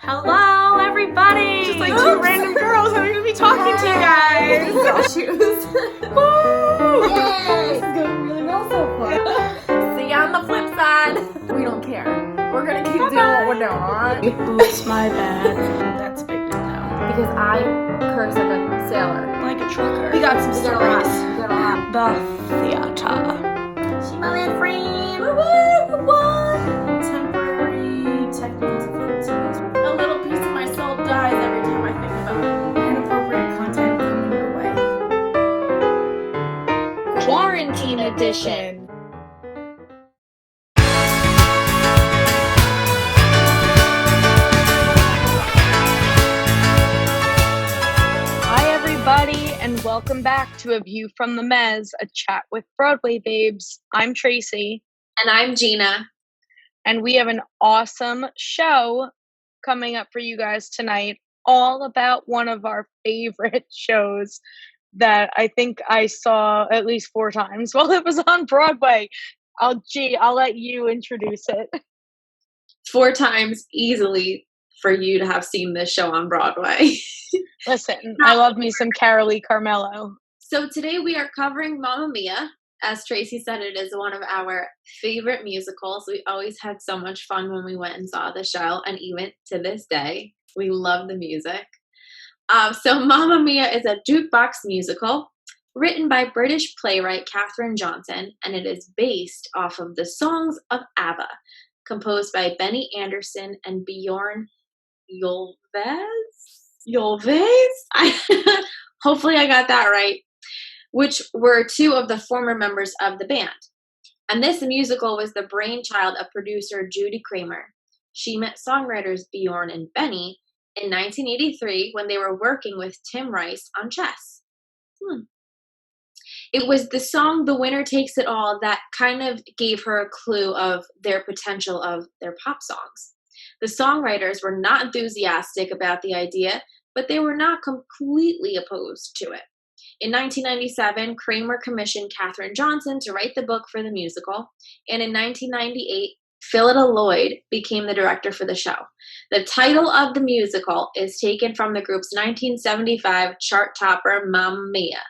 Hello, everybody! Just like two random girls, I'm gonna be talking to you guys. Shoes. Woo! Yay! This is going really well so far. See you on the flip side. We don't care. We're gonna keep doing what we're doing, alright? Oops, my bad. That's big now. Because I curse like a sailor. Like a trucker. We got some We got a lot. stories. We got a lot. The theater. She my best friend. Temporary technical difficulties. A little piece of my soul dies every time I think about inappropriate content coming your way. Quarantine edition. Hi, everybody, and welcome back to A View from the Mez, a chat with Broadway babes. I'm Tracy. And I'm Gina. And we have an awesome show coming up for you guys tonight, all about one of our favorite shows that I think I saw at least 4 times while it was on Broadway. I'll let you introduce it. 4 times easily for you to have seen this show on Broadway. Listen, I love me some Carolee Carmelo. So today we are covering Mamma Mia. As Tracy said, it is one of our favorite musicals. We always had so much fun when we went and saw the show, and even to this day, we love the music. So Mamma Mia is a jukebox musical written by British playwright Catherine Johnson, and it is based off of the songs of ABBA, composed by Benny Andersson and Bjorn Ulvaeus? Hopefully I got that right. Which were 2 of the former members of the band. And this musical was the brainchild of producer Judy Kramer. She met songwriters Bjorn and Benny in 1983 when they were working with Tim Rice on Chess. It was the song The Winner Takes It All that kind of gave her a clue of their potential of their pop songs. The songwriters were not enthusiastic about the idea, but they were not completely opposed to it. In 1997, Kramer commissioned Catherine Johnson to write the book for the musical, and in 1998, Phillida Lloyd became the director for the show. The title of the musical is taken from the group's 1975 chart topper, Mamma Mia.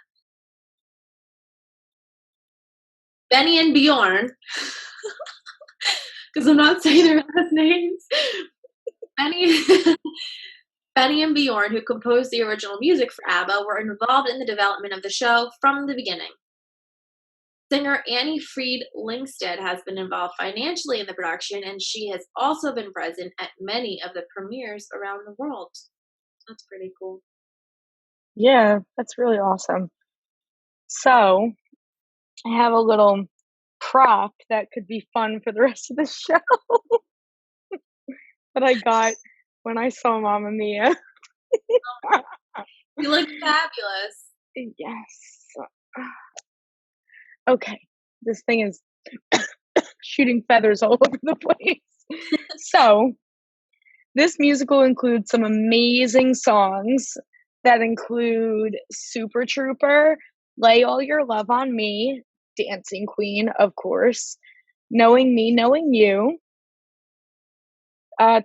Benny and Bjorn, because I'm not saying their last names, Benny and Bjorn, who composed the original music for ABBA, were involved in the development of the show from the beginning. Singer Annie Fried Lingstead has been involved financially in the production, and she has also been present at many of the premieres around the world. That's pretty cool. Yeah, that's really awesome. So, I have a little prop that could be fun for the rest of the show that I got when I saw Mamma Mia. You look fabulous. Yes. Okay, this thing is shooting feathers all over the place. So, this musical includes some amazing songs that include Super Trooper, Lay All Your Love on Me, Dancing Queen, of course, Knowing Me, Knowing You,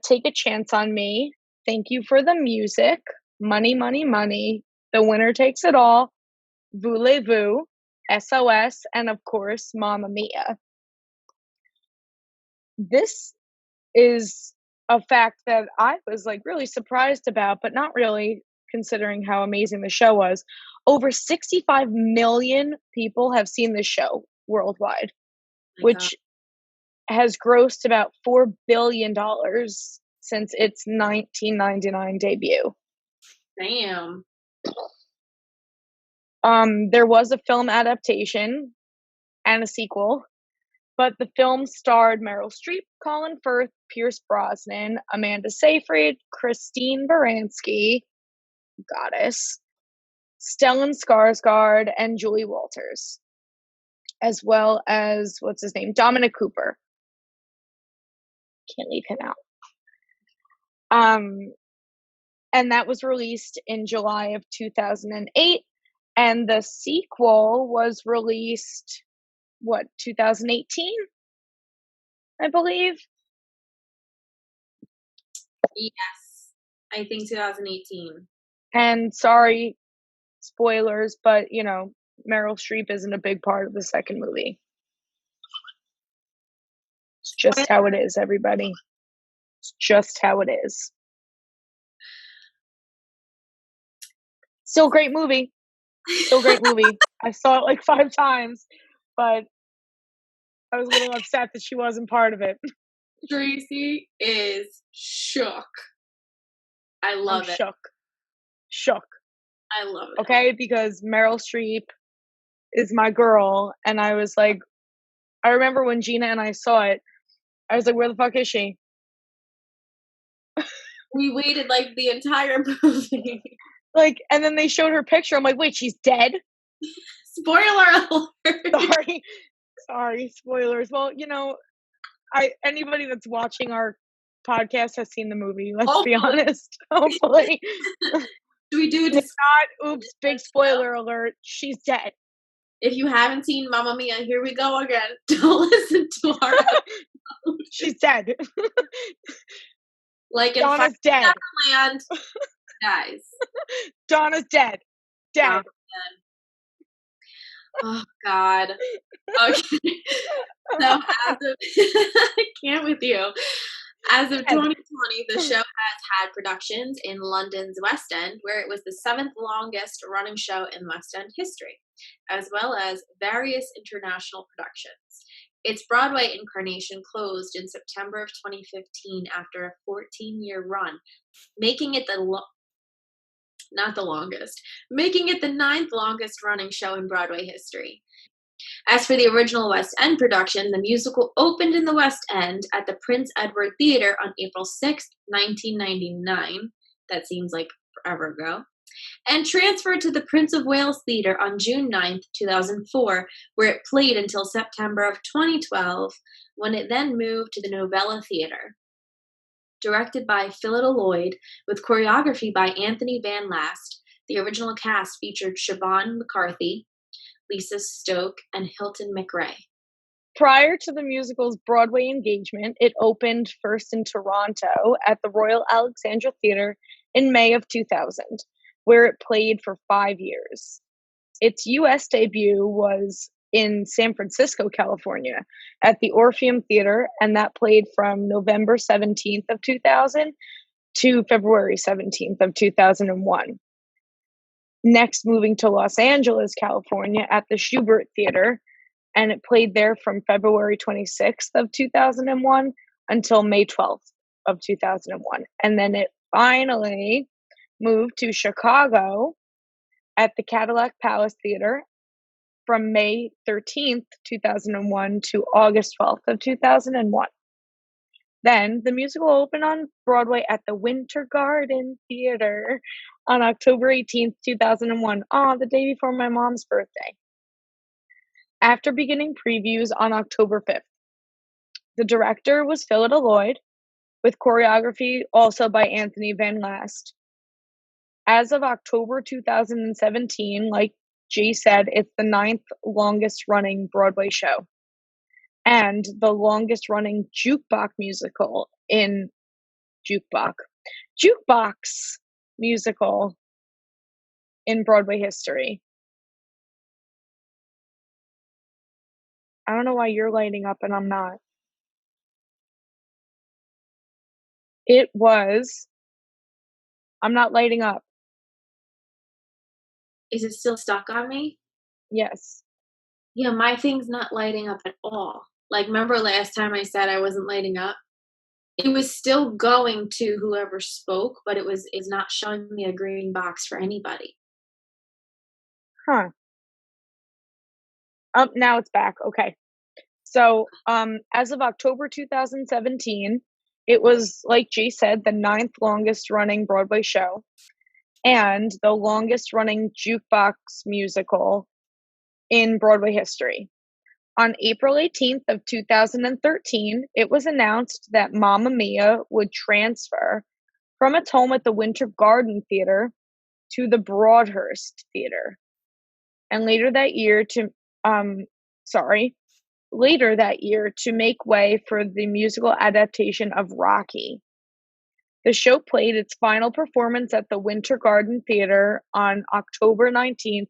Take a Chance on Me, Thank You for the Music, Money, Money, Money, The Winner Takes It All, Voulez-Vous, SOS, and of course, Mamma Mia. This is a fact that I was really surprised about, but not really, considering how amazing the show was. Over 65 million people have seen this show worldwide, which has grossed about $4 billion since its 1999 debut. Damn. There was a film adaptation and a sequel, but the film starred Meryl Streep, Colin Firth, Pierce Brosnan, Amanda Seyfried, Christine Baranski, goddess, Stellan Skarsgård, and Julie Walters, as well as, Dominic Cooper. Can't leave him out. And that was released in July of 2008, and the sequel was released, 2018, I believe? Yes. I think 2018. And sorry, spoilers, but Meryl Streep isn't a big part of the second movie. It's just how it is, everybody. It's just how it is. Still great movie. I saw it like 5 times, but I was a little upset that she wasn't part of it. Tracy is shook. I love it. Shook. I love it. Okay, because Meryl Streep is my girl, and I was like, I remember when Gina and I saw it, I was like, where the fuck is she? We waited like the entire movie. Like, and then they showed her picture. I'm like, wait, she's dead? Spoiler alert. Sorry, spoilers. Well, anybody that's watching our podcast has seen the movie. Let's be honest. Hopefully. Do we do it? If not, oops, big spoiler alert. She's dead. If you haven't seen Mamma Mia, here we go again. Don't listen to our episode. She's dead. Like in Donna's dead. Land, guys. Donna's dead. Dead. Oh God. Okay. So as of I can't with you. As of 2020, the show has had productions in London's West End, where it was the 7th longest running show in West End history, as well as various international productions. Its Broadway incarnation closed in September of 2015 after a 14-year run, making it making it the 9th longest running show in Broadway history. As for the original West End production, the musical opened in the West End at the Prince Edward Theatre on April 6, 1999. That seems like forever ago. And transferred to the Prince of Wales Theatre on June 9, 2004, where it played until September of 2012, when it then moved to the Novella Theatre. Directed by Phillida Lloyd, with choreography by Anthony Van Last, the original cast featured Siobhan McCarthy, Lisa Stoke, and Hilton McRae. Prior to the musical's Broadway engagement, it opened first in Toronto at the Royal Alexandra Theatre in May of 2000, where it played for 5 years. Its U.S. debut was in San Francisco, California, at the Orpheum Theatre, and that played from November 17th of 2000 to February 17th of 2001. Next, moving to Los Angeles, California, at the Schubert Theatre, and it played there from February 26th of 2001 until May 12th of 2001. And then it finally moved to Chicago at the Cadillac Palace Theatre from May 13th, 2001 to August 12th of 2001. Then the musical opened on Broadway at the Winter Garden Theatre on October 18th, 2001. The day before my mom's birthday. After beginning previews on October 5th. The director was Phillida Lloyd, with choreography also by Anthony Van Last. As of October 2017, like Jay said, it's the 9th longest running Broadway show and the longest running jukebox musical in jukebox musical in Broadway history. I don't know why you're lighting up and I'm not. I'm not lighting up. Is it still stuck on me? Yes. Yeah, my thing's not lighting up at all. Like, remember last time I said I wasn't lighting up? It was still going to whoever spoke, but it's not showing me a green box for anybody. Huh. Now it's back. Okay. So, as of October 2017, it was, like Jay said, the 9th longest running Broadway show and the longest running jukebox musical in Broadway history. On April 18th of 2013, it was announced that Mamma Mia would transfer from its home at the Winter Garden Theatre to the Broadhurst Theatre. And later that year to make way for the musical adaptation of Rocky. The show played its final performance at the Winter Garden Theater on October 19th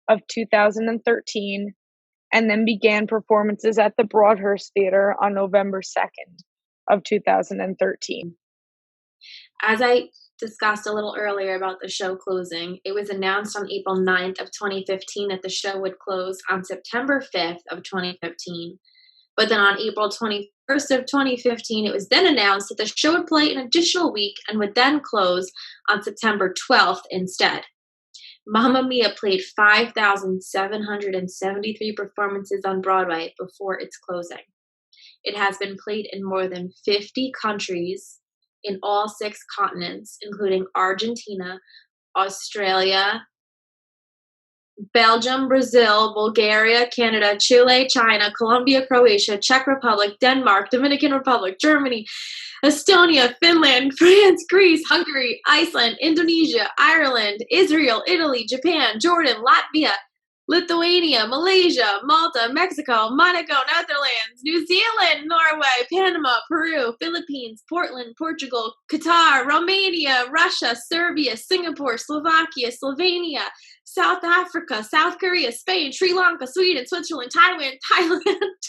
of 2013, and then began performances at the Broadhurst Theater on November 2nd of 2013. As I discussed a little earlier about the show closing, it was announced on April 9th of 2015 that the show would close on September 5th of 2015. But then on April 21st of 2015, it was then announced that the show would play an additional week and would then close on September 12th instead. Mamma Mia played 5,773 performances on Broadway before its closing. It has been played in more than 50 countries in all 6 continents, including Argentina, Australia, Belgium, Brazil, Bulgaria, Canada, Chile, China, Colombia, Croatia, Czech Republic, Denmark, Dominican Republic, Germany, Estonia, Finland, France, Greece, Hungary, Iceland, Indonesia, Ireland, Israel, Italy, Japan, Jordan, Latvia, Lithuania, Malaysia, Malta, Mexico, Monaco, Netherlands, New Zealand, Norway, Panama, Peru, Philippines, Portland, Portugal, Qatar, Romania, Russia, Serbia, Singapore, Slovakia, Slovenia, South Africa, South Korea, Spain, Sri Lanka, Sweden, Switzerland, Taiwan,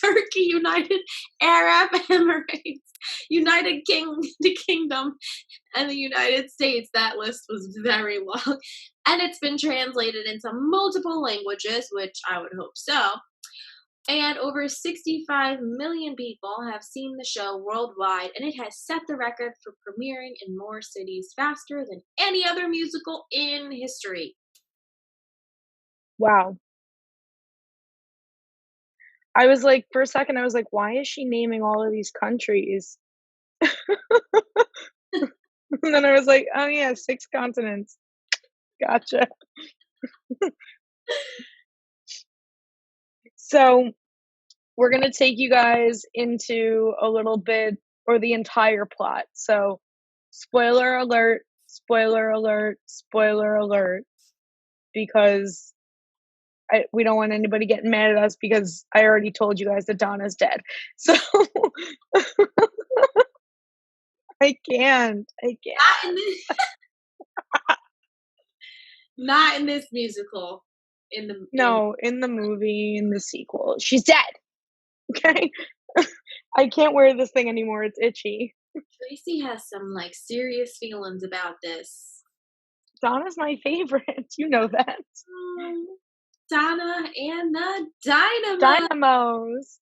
Turkey, United Arab Emirates, United Kingdom, and the United States. That list was very long. And it's been translated into multiple languages, which I would hope so. And over 65 million people have seen the show worldwide, and it has set the record for premiering in more cities faster than any other musical in history. Wow. I was like, for a second, I was like, why is she naming all of these countries? And then I was like, oh yeah, 6 continents. Gotcha. So we're going to take you guys into a little bit, or the entire plot. So spoiler alert, spoiler alert, spoiler alert, because we don't want anybody getting mad at us because I already told you guys that Donna's dead. So I can't. Not in this musical. In the movie, in the sequel. She's dead. Okay? I can't wear this thing anymore. It's itchy. Tracy has some serious feelings about this. Donna's my favorite. You know that. Donna and the Dynamos.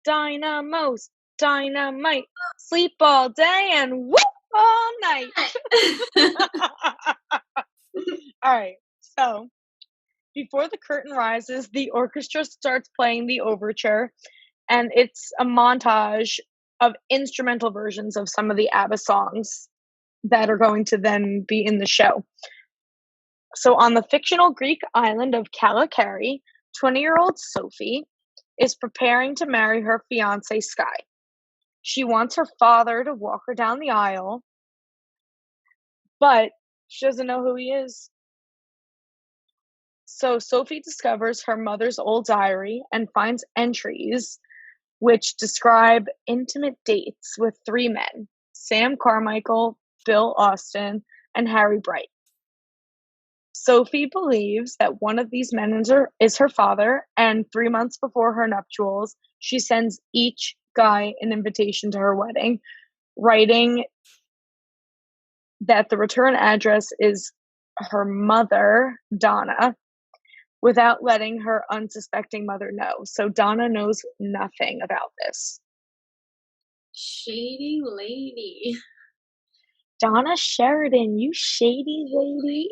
Dynamos. Dynamite. Sleep all day and whoop all night. All right. So, before the curtain rises, the orchestra starts playing the overture, and it's a montage of instrumental versions of some of the ABBA songs that are going to then be in the show. So on the fictional Greek island of Kalakari, 20-year-old Sophie is preparing to marry her fiancé, Sky. She wants her father to walk her down the aisle, but she doesn't know who he is. So Sophie discovers her mother's old diary and finds entries which describe intimate dates with 3 men, Sam Carmichael, Bill Austin, and Harry Bright. Sophie believes that one of these men is her father, and 3 months before her nuptials, she sends each guy an invitation to her wedding, writing that the return address is her mother, Donna, without letting her unsuspecting mother know. So Donna knows nothing about this. Shady lady. Donna Sheridan, you shady lady.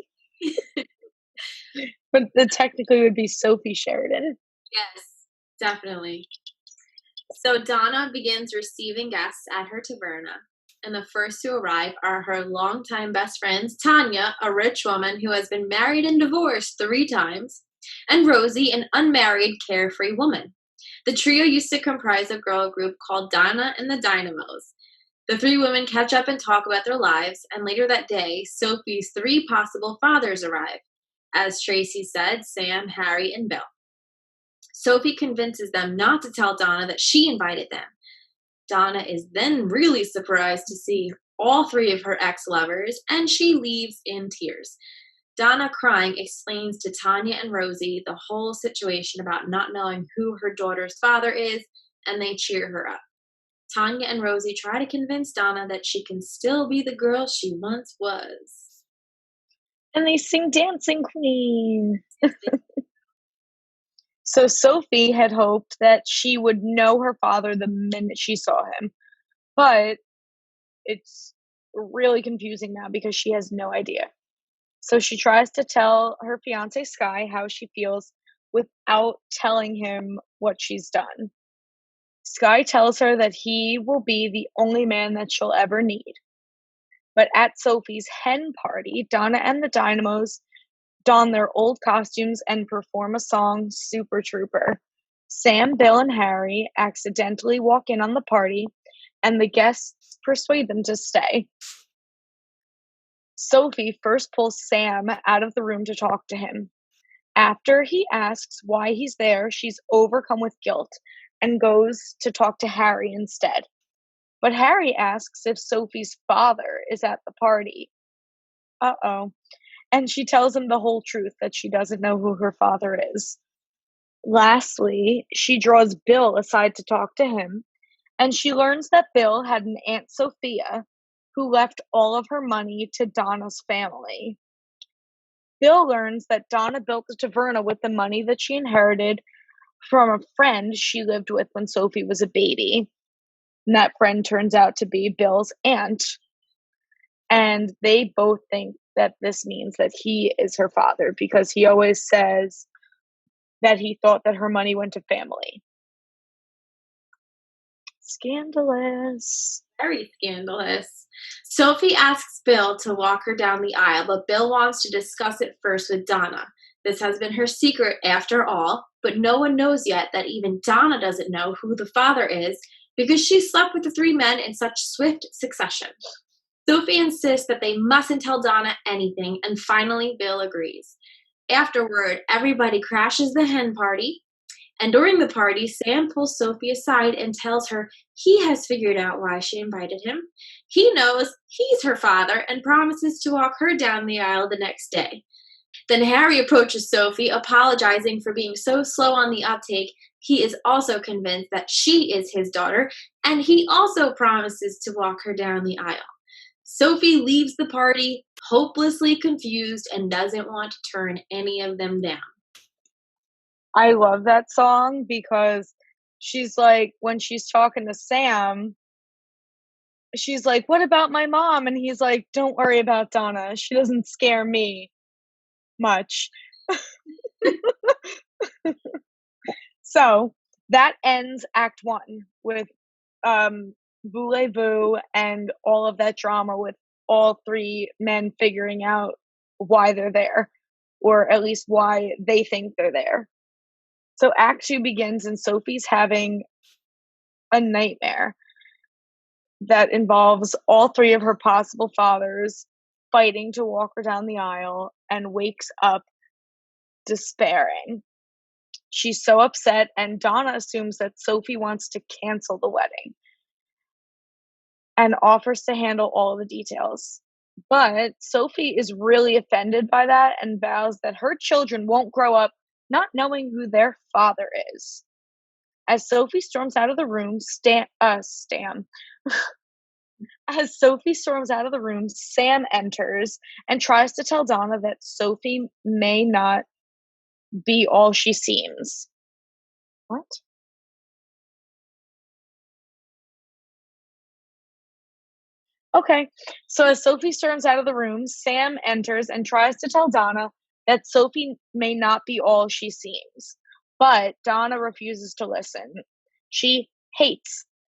But it technically would be Sophie Sheridan. Yes, definitely. So Donna begins receiving guests at her taverna, and the first to arrive are her longtime best friends, Tanya, a rich woman who has been married and divorced 3 times, and Rosie, an unmarried, carefree woman. The trio used to comprise a girl group called Donna and the Dynamos. The 3 women catch up and talk about their lives, and later that day, Sophie's 3 possible fathers arrive. As Tracy said, Sam, Harry, and Bill. Sophie convinces them not to tell Donna that she invited them. Donna is then really surprised to see all three of her ex-lovers, and she leaves in tears. Donna, crying, explains to Tanya and Rosie the whole situation about not knowing who her daughter's father is, and they cheer her up. Tanya and Rosie try to convince Donna that she can still be the girl she once was. And they sing Dancing Queen. So Sophie had hoped that she would know her father the minute she saw him. But it's really confusing now because she has no idea. So she tries to tell her fiancé Sky how she feels without telling him what she's done. Sky tells her that he will be the only man that she'll ever need. But at Sophie's hen party, Donna and the Dynamos don their old costumes and perform a song, Super Trooper. Sam, Bill, and Harry accidentally walk in on the party, and the guests persuade them to stay. Sophie first pulls Sam out of the room to talk to him. After he asks why he's there, she's overcome with guilt and goes to talk to Harry instead. But Harry asks if Sophie's father is at the party. Uh-oh. And she tells him the whole truth, that she doesn't know who her father is. Lastly, she draws Bill aside to talk to him, and she learns that Bill had an Aunt Sophia who left all of her money to Donna's family. Bill learns that Donna built a taverna with the money that she inherited from a friend she lived with when Sophie was a baby. And that friend turns out to be Bill's aunt. And they both think that this means that he is her father, because he always says that he thought that her money went to family. Scandalous. Very scandalous. Sophie asks Bill to walk her down the aisle, but Bill wants to discuss it first with Donna. This has been her secret after all, but no one knows yet that even Donna doesn't know who the father is because she slept with the three men in such swift succession. Sophie insists that they mustn't tell Donna anything, and finally Bill agrees. Afterward, everybody crashes the hen party, and during the party, Sam pulls Sophie aside and tells her he has figured out why she invited him. He knows he's her father and promises to walk her down the aisle the next day. Then Harry approaches Sophie, apologizing for being so slow on the uptake. He is also convinced that she is his daughter, and he also promises to walk her down the aisle. Sophie leaves the party, hopelessly confused, and doesn't want to turn any of them down. I love that song because she's like, when she's talking to Sam, she's like, what about my mom? And he's like, don't worry about Donna. She doesn't scare me much. So that ends Act 1 with Voulez-Vous and all of that drama with all three men figuring out why they're there, or at least why they think they're there. So Act 2 begins, and Sophie's having a nightmare that involves all three of her possible fathers fighting to walk her down the aisle, and wakes up despairing. She's so upset, and Donna assumes that Sophie wants to cancel the wedding and offers to handle all the details. But Sophie is really offended by that and vows that her children won't grow up not knowing who their father is. As Sophie storms out of the room, As Sophie storms out of the room, Sam enters and tries to tell Donna that Sophie may not be all she seems. What? Okay, so as Sophie storms out of the room, Sam enters and tries to tell Donna that Sophie may not be all she seems. But Donna refuses to listen. She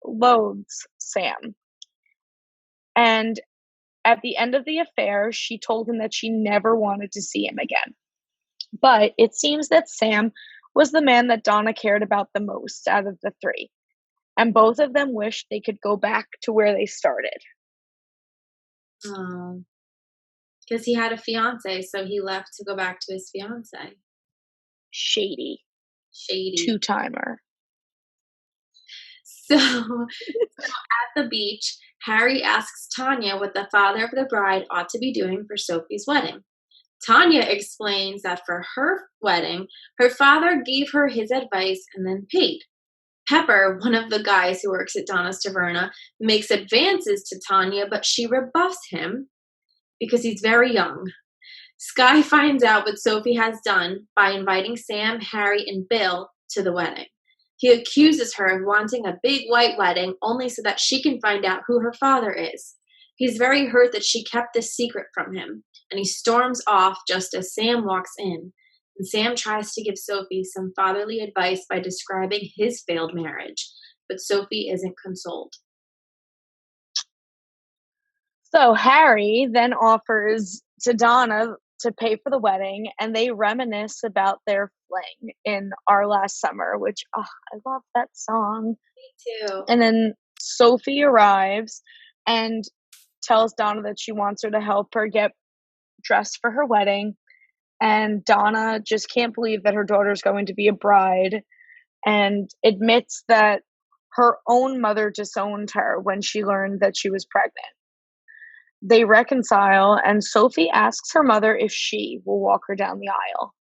loathes Sam. And at the end of the affair, she told him that she never wanted to see him again. But it seems that Sam was the man that Donna cared about the most out of the three. And both of them wished they could go back to where they started. Oh, because he had a fiance, so he left to go back to his fiance. Shady. Shady. Two-timer. So at the beach, Harry asks Tanya what the father of the bride ought to be doing for Sophie's wedding. Tanya explains that for her wedding, her father gave her his advice and then paid. Pepper, one of the guys who works at Donna's Taverna, makes advances to Tanya, but she rebuffs him because he's very young. Sky finds out what Sophie has done by inviting Sam, Harry, and Bill to the wedding. He accuses her of wanting a big white wedding only so that she can find out who her father is. He's very hurt that she kept this secret from him, and he storms off just as Sam walks in. And Sam tries to give Sophie some fatherly advice by describing his failed marriage, but Sophie isn't consoled. So Harry then offers to Donna to pay for the wedding, and they reminisce about their fling in Our Last Summer, which I love that song. Me too. And then Sophie arrives and tells Donna that she wants her to help her get dressed for her wedding. And Donna just can't believe that her daughter's going to be a bride and admits that her own mother disowned her when she learned that she was pregnant. They reconcile, and Sophie asks her mother if she will walk her down the aisle.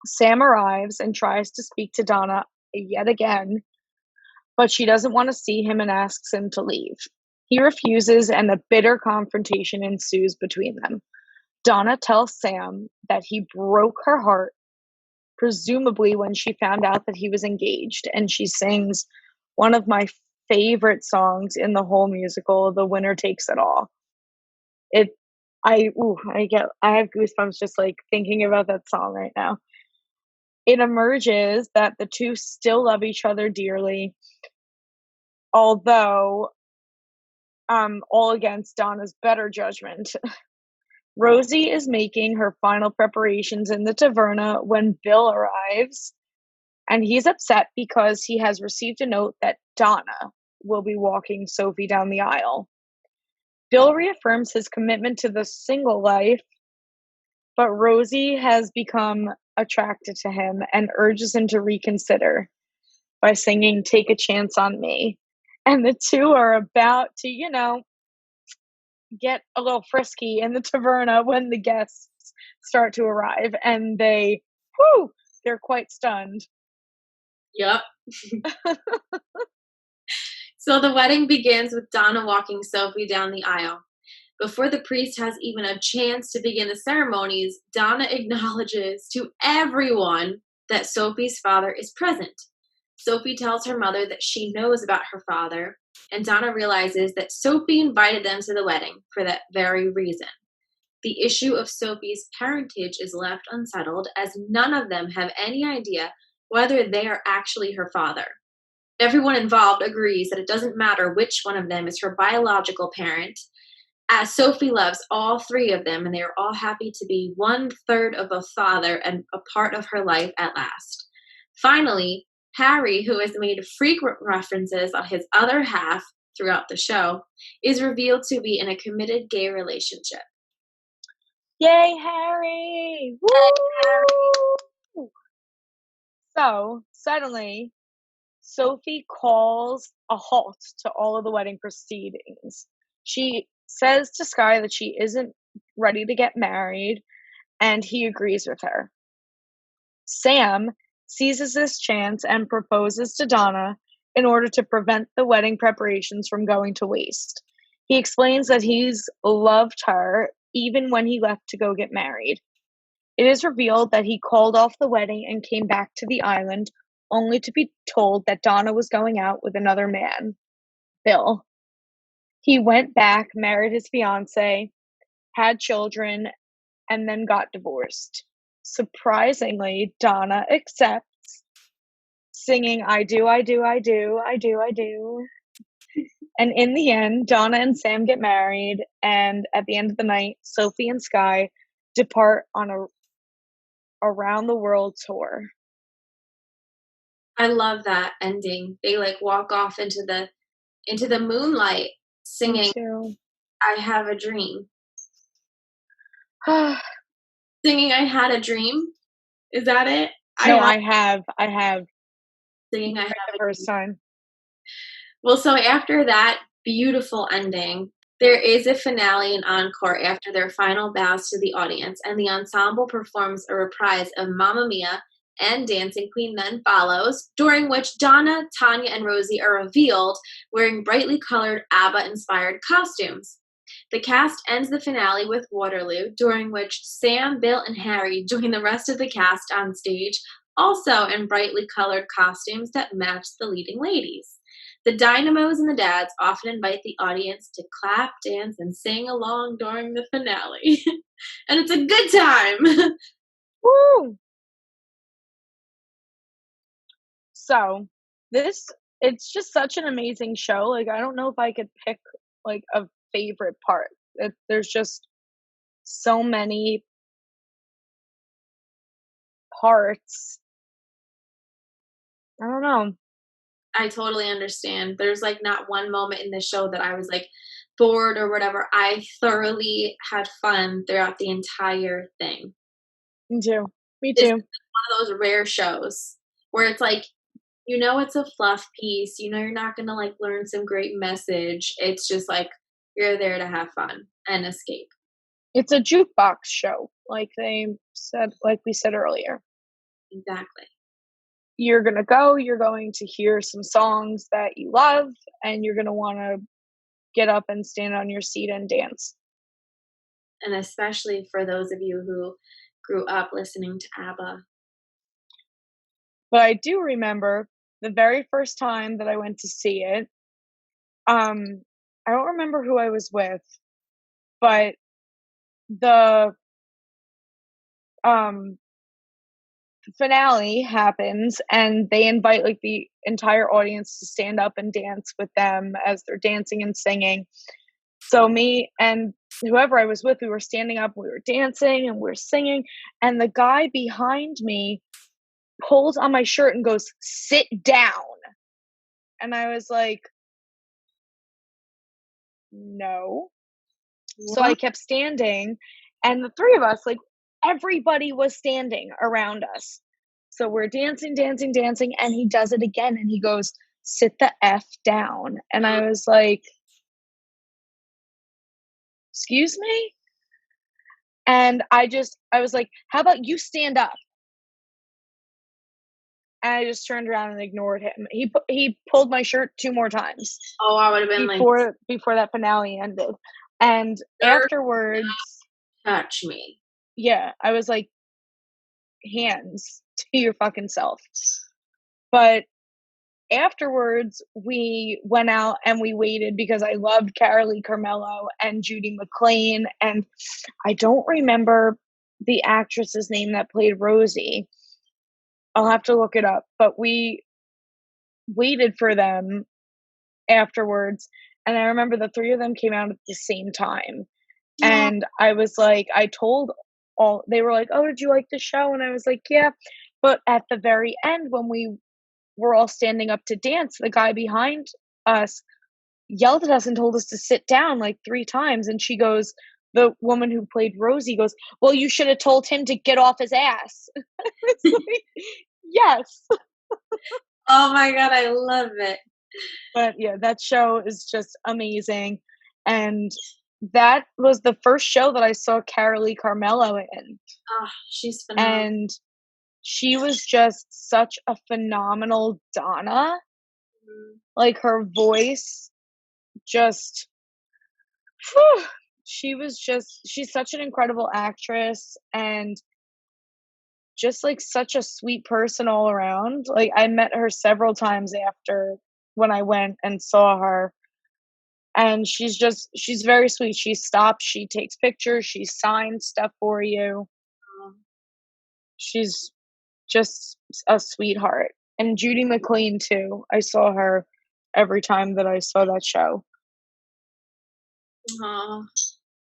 Sam arrives and tries to speak to Donna yet again, but she doesn't want to see him and asks him to leave. He refuses, and a bitter confrontation ensues between them. Donna tells Sam that he broke her heart, presumably when she found out that he was engaged, and she sings one of my favorite songs in the whole musical, The Winner Takes It All. I have goosebumps just like thinking about that song right now. It emerges that the two still love each other dearly, although all against Donna's better judgment. Rosie is making her final preparations in the taverna when Bill arrives, and he's upset because he has received a note that Donna will be walking Sophie down the aisle. Bill reaffirms his commitment to the single life, but Rosie has become attracted to him and urges him to reconsider by singing "Take a Chance on Me." And the two are about to, get a little frisky in the taverna when the guests start to arrive, and they're quite stunned. Yep. So the wedding begins with Donna walking Sophie down the aisle. Before the priest has even a chance to begin the ceremonies, Donna acknowledges to everyone that Sophie's father is present. Sophie tells her mother that she knows about her father, and Donna realizes that Sophie invited them to the wedding for that very reason. The issue of Sophie's parentage is left unsettled, as none of them have any idea whether they are actually her father. Everyone involved agrees that it doesn't matter which one of them is her biological parent, as Sophie loves all three of them, and they are all happy to be 1/3 of a father and a part of her life at last. Finally, Harry, who has made frequent references on his other half throughout the show, is revealed to be in a committed gay relationship. Yay, Harry! Woo! So, suddenly, Sophie calls a halt to all of the wedding proceedings. She says to Sky that she isn't ready to get married, and he agrees with her. Sam seizes this chance and proposes to Donna in order to prevent the wedding preparations from going to waste. He explains that he's loved her even when he left to go get married. It is revealed that he called off the wedding and came back to the island only to be told that Donna was going out with another man, Bill. He went back, married his fiancée, had children, and then got divorced. Surprisingly, Donna accepts, singing "I do, I do, I do, I do, I do." And in the end, Donna and Sam get married, and at the end of the night, Sophie and Sky depart on a around the world tour. I love that ending. They walk off into the moonlight singing "I Have a Dream." Singing "I Had a Dream." Is that it? No, I have. Singing "I Have the a first Dream." time. Well, so after that beautiful ending, there is a finale and encore after their final bows to the audience, and the ensemble performs a reprise of Mamma Mia and Dancing Queen then follows, during which Donna, Tanya, and Rosie are revealed wearing brightly colored ABBA-inspired costumes. The cast ends the finale with Waterloo, during which Sam, Bill, and Harry join the rest of the cast on stage, also in brightly colored costumes that match the leading ladies. The Dynamos and the Dads often invite the audience to clap, dance, and sing along during the finale. And it's a good time. Woo! So it's just such an amazing show. Like, I don't know if I could pick like a favorite part. There's just so many parts. I don't know. I totally understand. There's like not one moment in the show that I was like bored or whatever. I thoroughly had fun throughout the entire thing. Me too. Me It's too. one of those rare shows where it's like, it's a fluff piece. You're not going to like learn some great message. It's just like you're there to have fun and escape. It's a jukebox show, like we said earlier. Exactly. You're going to hear some songs that you love, and you're going to want to get up and stand on your seat and dance. And especially for those of you who grew up listening to ABBA. But I do remember the very first time that I went to see it. I don't remember who I was with, but the finale happens and they invite like the entire audience to stand up and dance with them as they're dancing and singing. So me and whoever I was with, we were standing up, we were dancing and we were singing, and the guy behind me pulls on my shirt and goes, "Sit down." And I was like, no. So I kept standing, and the three of us, like, everybody was standing around us. So we're dancing, dancing, dancing, and he does it again, and he goes, "Sit the F down." And I was like, excuse me? And I was like, how about you stand up? And I just turned around and ignored him. He pulled my shirt 2 more times. Oh, I would have been before that finale ended. And afterwards, touch me. Yeah, I was like, hands to your fucking self. But afterwards, we went out and we waited because I loved Carolee Carmello and Judy McLean, and I don't remember the actress's name that played Rosie. I'll have to look it up, but we waited for them afterwards, and I remember the 3 of them came out at the same time. Yeah. And I was like, they were like, "Oh, did you like the show?" And I was like, "Yeah." But at the very end, when we were all standing up to dance, the guy behind us yelled at us and told us to sit down like 3 times. And the woman who played Rosie goes, "Well, you should have told him to get off his ass." Like, yes. Oh my God, I love it. But yeah, that show is just amazing. And that was the first show that I saw Carolee Carmello in. Oh, she's phenomenal. And she was just such a phenomenal Donna. Mm-hmm. Like, her voice just, whew, she's such an incredible actress and just like such a sweet person all around. Like, I met her several times after when I went and saw her. And she's very sweet. She stops, she takes pictures, she signs stuff for you. She's just a sweetheart. And Judy McLean too. I saw her every time that I saw that show. Oh,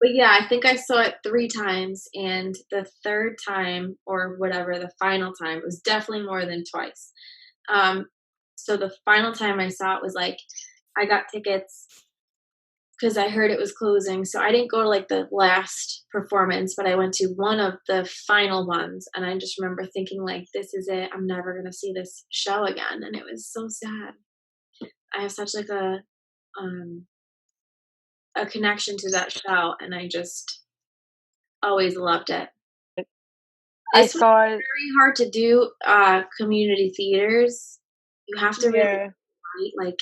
but yeah, I think I saw it 3 times, and the 3rd time or whatever, the final time, was definitely more than twice. So the final time I saw it was like, I got tickets because I heard it was closing. So I didn't go to like the last performance, but I went to one of the final ones. And I just remember thinking like, this is it. I'm never going to see this show again. And it was so sad. I have such like a connection to that show, and I just always loved it. I This was saw it. very hard to do, community theaters. You have to really Yeah. write, like,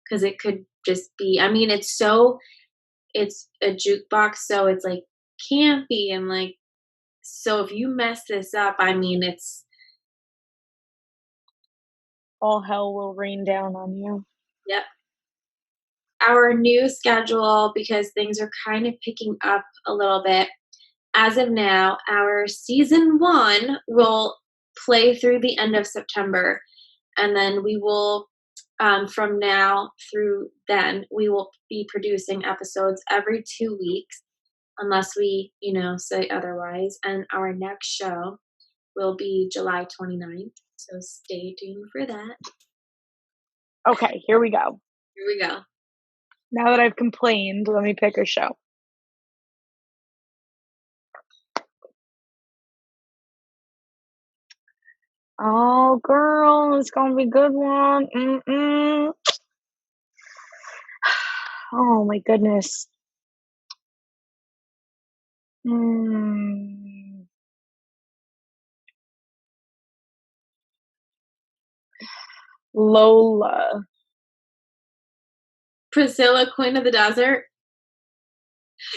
because it could just be, I mean, it's a jukebox, so it's, like, campy and, like, so if you mess this up, I mean, it's All hell will rain down on you. yep. Our new schedule, because things are kind of picking up a little bit, as of now, our season 1 will play through the end of September, and then we will, from now through then, we will be producing episodes every 2 weeks, unless we, say otherwise. And our next show will be July 29th, so stay tuned for that. Okay, here we go. Here we go. Now that I've complained, let me pick a show. Oh, girl, it's gonna be a good one. Oh my goodness. Lola. Priscilla, Queen of the Desert.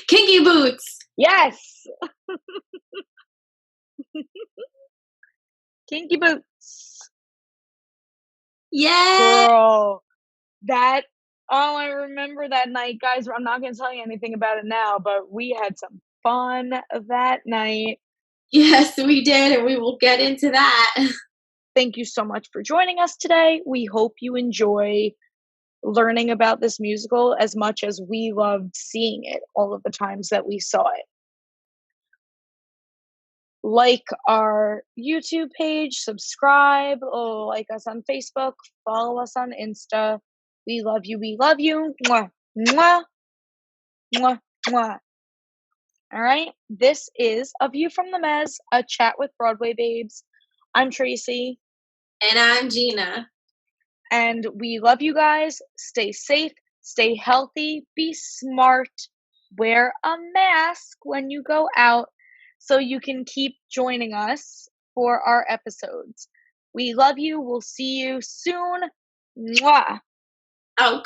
Kinky Boots. Yes. Kinky Boots. Yeah. Girl, I remember that night, guys. I'm not going to tell you anything about it now, but we had some fun that night. Yes, we did, and we will get into that. Thank you so much for joining us today. We hope you enjoy learning about this musical as much as we loved seeing it all of the times that we saw it. Like our YouTube page, subscribe, like us on Facebook, follow us on Insta. We love you. We love you. Mwah, mwah, mwah, mwah. All right. This is A View from the Mez, a chat with Broadway babes. I'm Tracy. And I'm Gina. And we love you guys. Stay safe, stay healthy, be smart, wear a mask when you go out so you can keep joining us for our episodes. We love you. We'll see you soon. Mwah. Oh,